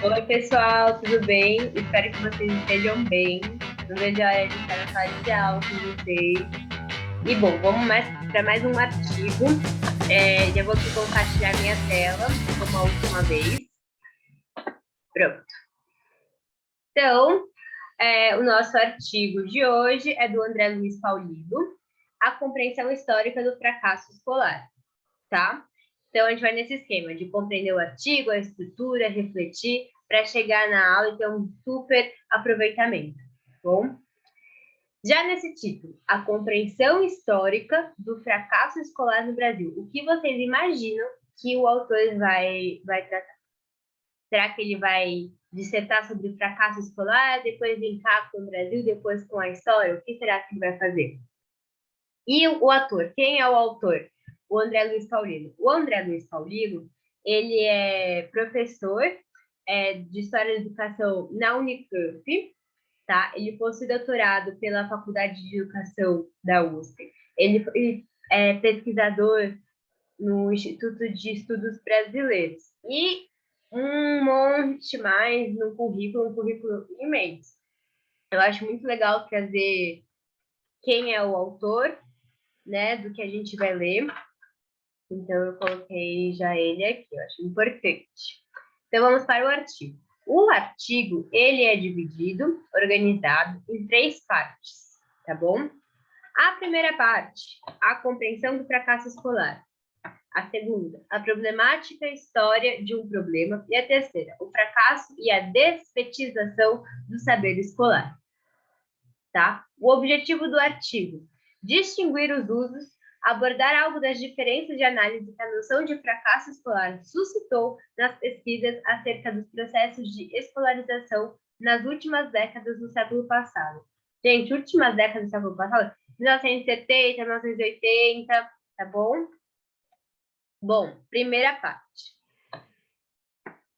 Oi, pessoal, tudo bem? Espero que vocês estejam bem. Não vejo a hora de estar na sala de aula com vocês. E bom, vamos para mais um artigo. Já vou aqui compartilhar minha tela, como a última vez. Pronto. Então, o nosso artigo de hoje é do André Luiz Paulino, A Compreensão Histórica do Fracasso Escolar, tá? Então, a gente vai nesse esquema de compreender o artigo, a estrutura, refletir, para chegar na aula e ter um super aproveitamento, tá bom? Já nesse título, a compreensão histórica do fracasso escolar no Brasil. O que vocês imaginam que o autor vai tratar? Será que ele vai dissertar sobre o fracasso escolar, depois linkar com o Brasil, depois com a história? O que será que ele vai fazer? E o ator, quem é o autor? O André Luiz Paulino. O André Luiz Paulino, ele é professor de História da Educação na Unicamp, tá? Ele possui doutorado pela Faculdade de Educação da USP. Ele é pesquisador no Instituto de Estudos Brasileiros. E um monte mais no currículo, um currículo imenso. Eu acho muito legal trazer quem é o autor, né, do que a gente vai ler. Então, eu coloquei já ele aqui, eu acho importante. Então, vamos para o artigo. O artigo, ele é dividido, organizado em 3 partes, tá bom? A primeira parte, a compreensão do fracasso escolar. A segunda, a problemática história de um problema. E a terceira, o fracasso e a despetização do saber escolar, tá? O objetivo do artigo, distinguir os usos, abordar algo das diferenças de análise que a noção de fracasso escolar suscitou nas pesquisas acerca dos processos de escolarização nas últimas décadas do século passado. Gente, últimas décadas do século passado, 1970, 1980, tá bom? Bom, primeira parte.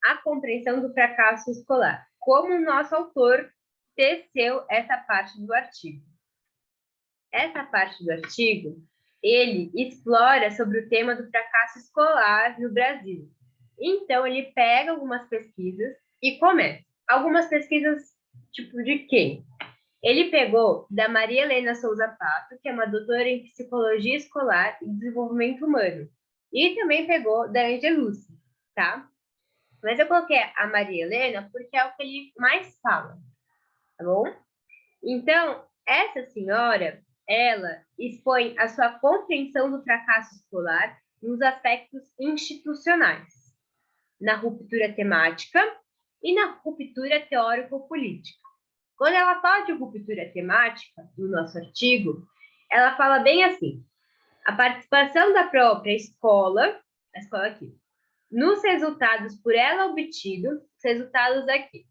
A compreensão do fracasso escolar. Como o nosso autor teceu essa parte do artigo? Essa parte do artigo, ele explora sobre o tema do fracasso escolar no Brasil. Então, ele pega algumas pesquisas e começa. Algumas pesquisas, tipo, de quem? Ele pegou da Maria Helena Souza Pato, que é uma doutora em Psicologia Escolar e Desenvolvimento Humano. E também pegou da Angelucci, tá? Mas eu coloquei a Maria Helena porque é o que ele mais fala, tá bom? Então, essa senhora, ela expõe a sua compreensão do fracasso escolar nos aspectos institucionais, na ruptura temática e na ruptura teórico-política. Quando ela fala de ruptura temática, no nosso artigo, ela fala bem assim, a participação da própria escola, a escola aqui, nos resultados por ela obtidos, os resultados aqui.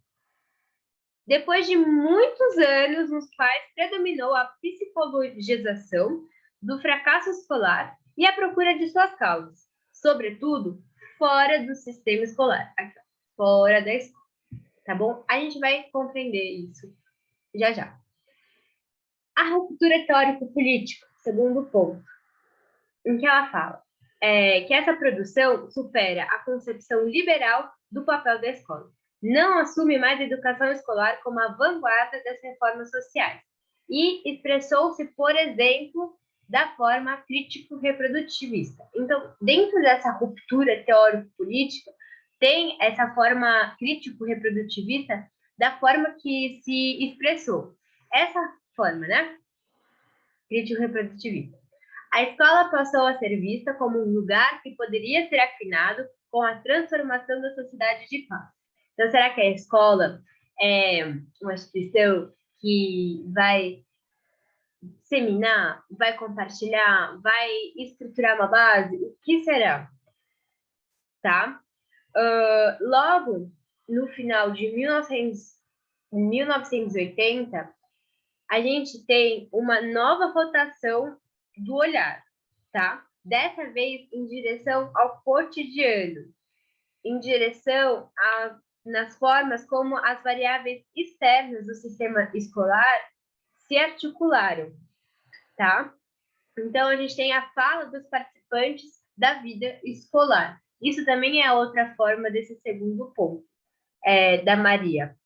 Depois de muitos anos nos quais predominou a psicologização do fracasso escolar e a procura de suas causas, sobretudo fora do sistema escolar, aqui, fora da escola, tá bom? A gente vai compreender isso já já. A ruptura teórico-política, segundo ponto, em que ela fala que essa produção supera a concepção liberal do papel da escola. Não assume mais a educação escolar como a vanguarda das reformas sociais e expressou-se, por exemplo, da forma crítico-reprodutivista. Então, dentro dessa ruptura teórico-política, tem essa forma crítico-reprodutivista da forma que se expressou. Essa forma, né? Crítico-reprodutivista. A escola passou a ser vista como um lugar que poderia ser afinado com a transformação da sociedade de paz. Então, será que a escola é uma instituição que vai disseminar, vai compartilhar, vai estruturar uma base? O que será? Tá? Logo, no final de 1980, a gente tem uma nova rotação do olhar, tá? Dessa vez em direção ao cotidiano, em direção nas formas como as variáveis externas do sistema escolar se articularam, tá? Então, a gente tem a fala dos participantes da vida escolar. Isso também é outra forma desse segundo ponto. da Maria,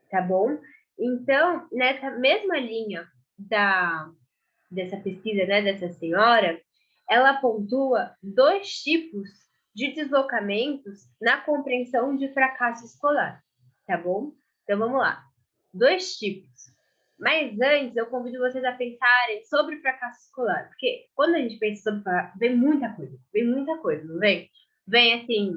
tá bom? Então, nessa mesma linha dessa pesquisa, né, dessa senhora, ela pontua 2 tipos de deslocamentos na compreensão de fracasso escolar, tá bom? Então, vamos lá. 2 tipos. Mas antes, eu convido vocês a pensarem sobre fracasso escolar, porque quando a gente pensa sobre fracasso, vem muita coisa, não vem? Vem, assim,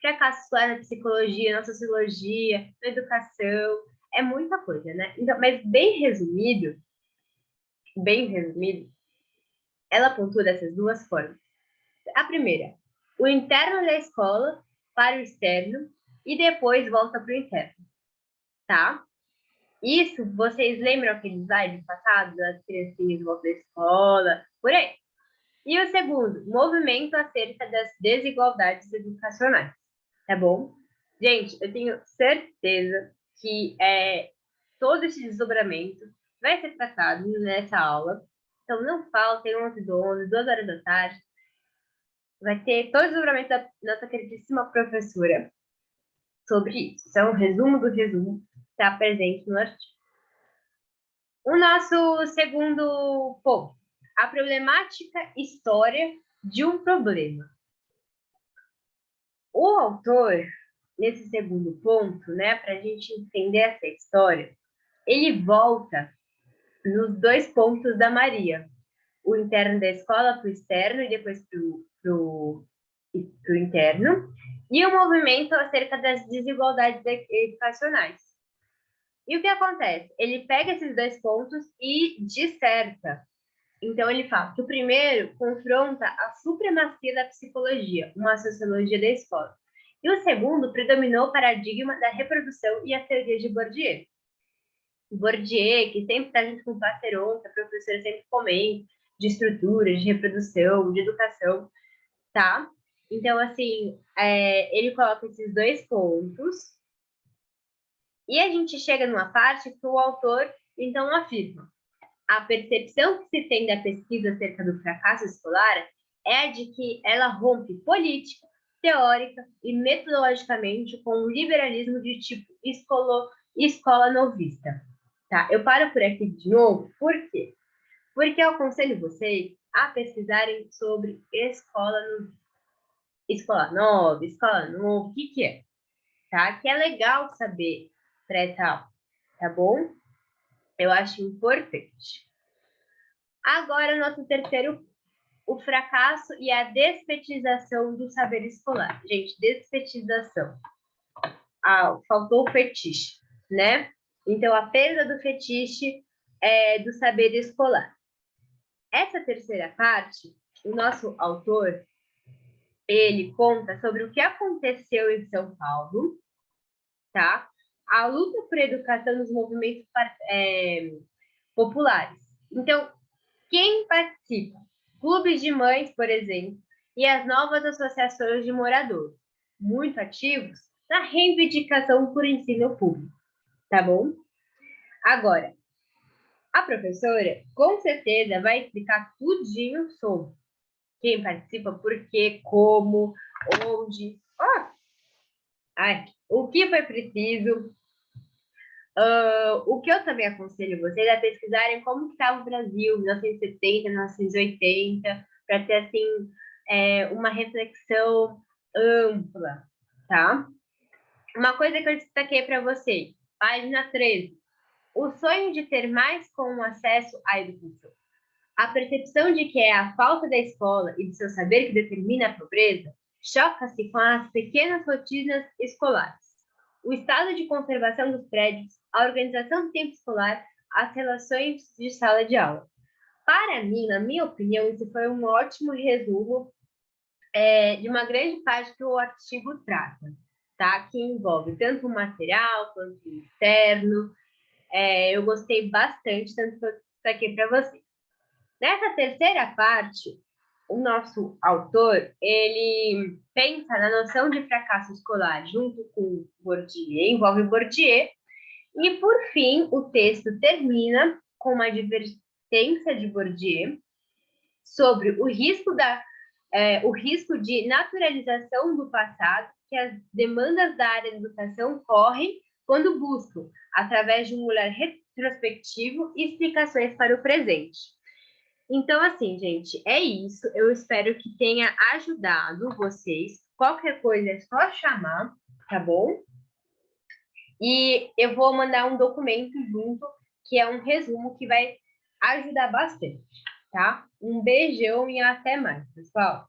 fracasso escolar na psicologia, na sociologia, na educação, é muita coisa, né? Então, mas bem resumido, ela pontua dessas 2 formas. A primeira, o interno da escola para o externo e depois volta para o interno, tá? Isso, vocês lembram aqueles slides passados, as criancinhas voltam da escola, por aí. E o segundo, movimento acerca das desigualdades educacionais, tá bom? Gente, eu tenho certeza que todo esse desdobramento vai ser tratado nessa aula. Então, não faltem 11 do 11, 2 horas da tarde. Vai ter todo o desdobramento da nossa queridíssima professora sobre isso. Isso é um resumo do resumo, está presente no artigo. O nosso segundo ponto, a problemática história de um problema. O autor, nesse segundo ponto, né, para a gente entender essa história, ele volta nos 2 pontos da Maria, o interno da escola para o externo e depois para o interno, e o movimento acerca das desigualdades educacionais. E o que acontece? Ele pega esses 2 pontos e disserta. Então, ele fala que o primeiro confronta a supremacia da psicologia, uma sociologia da escola. E o segundo predominou o paradigma da reprodução e a teoria de Bourdieu. Bourdieu, que sempre está junto com o Passeron, que a professora sempre comenta, de estrutura, de reprodução, de educação, tá? Então, assim, ele coloca esses 2 pontos e a gente chega numa parte que o autor, então, afirma: a percepção que se tem da pesquisa acerca do fracasso escolar é a de que ela rompe política, teórica e metodologicamente com o liberalismo de tipo escola novista. Tá? Eu paro por aqui de novo, por quê? Porque eu aconselho vocês a pesquisarem sobre escola novista. Escola nova, escola nova, o que é? Tá? Que é legal saber para essa aula, tá bom? Eu acho importante. Agora, nosso terceiro, o fracasso e a despetização do saber escolar. Gente, despetização. Faltou o fetiche, né? Então, a perda do fetiche do saber escolar. Essa terceira parte, o nosso autor, ele conta sobre o que aconteceu em São Paulo, tá? A luta por educação nos movimentos populares. Então, quem participa? Clubes de mães, por exemplo, e as novas associações de moradores, muito ativos na reivindicação por ensino público, tá bom? Agora, a professora, com certeza, vai explicar tudinho sobre quem participa, por quê, como, onde, o que foi preciso. O que eu também aconselho vocês é pesquisarem como estava o Brasil, 1970, 1980, para ter, assim, uma reflexão ampla, tá? Uma coisa que eu destaquei para vocês, página 13. O sonho de ter mais com o acesso à educação. A percepção de que é a falta da escola e de seu saber que determina a pobreza choca-se com as pequenas rotinas escolares. O estado de conservação dos prédios, a organização do tempo escolar, as relações de sala de aula. Para mim, na minha opinião, isso foi um ótimo resumo de uma grande parte que o artigo trata, tá? Que envolve tanto o material quanto o externo. Eu gostei bastante, tanto que eu destaquei para vocês. Nessa terceira parte, o nosso autor, ele pensa na noção de fracasso escolar junto com Bourdieu, envolve Bourdieu, e, por fim, o texto termina com uma advertência de Bourdieu sobre o risco de naturalização do passado que as demandas da área de educação correm quando buscam, através de um olhar retrospectivo, explicações para o presente. Então, assim, gente, é isso. Eu espero que tenha ajudado vocês. Qualquer coisa é só chamar, tá bom? E eu vou mandar um documento junto, que é um resumo que vai ajudar bastante, tá? Um beijão e até mais, pessoal.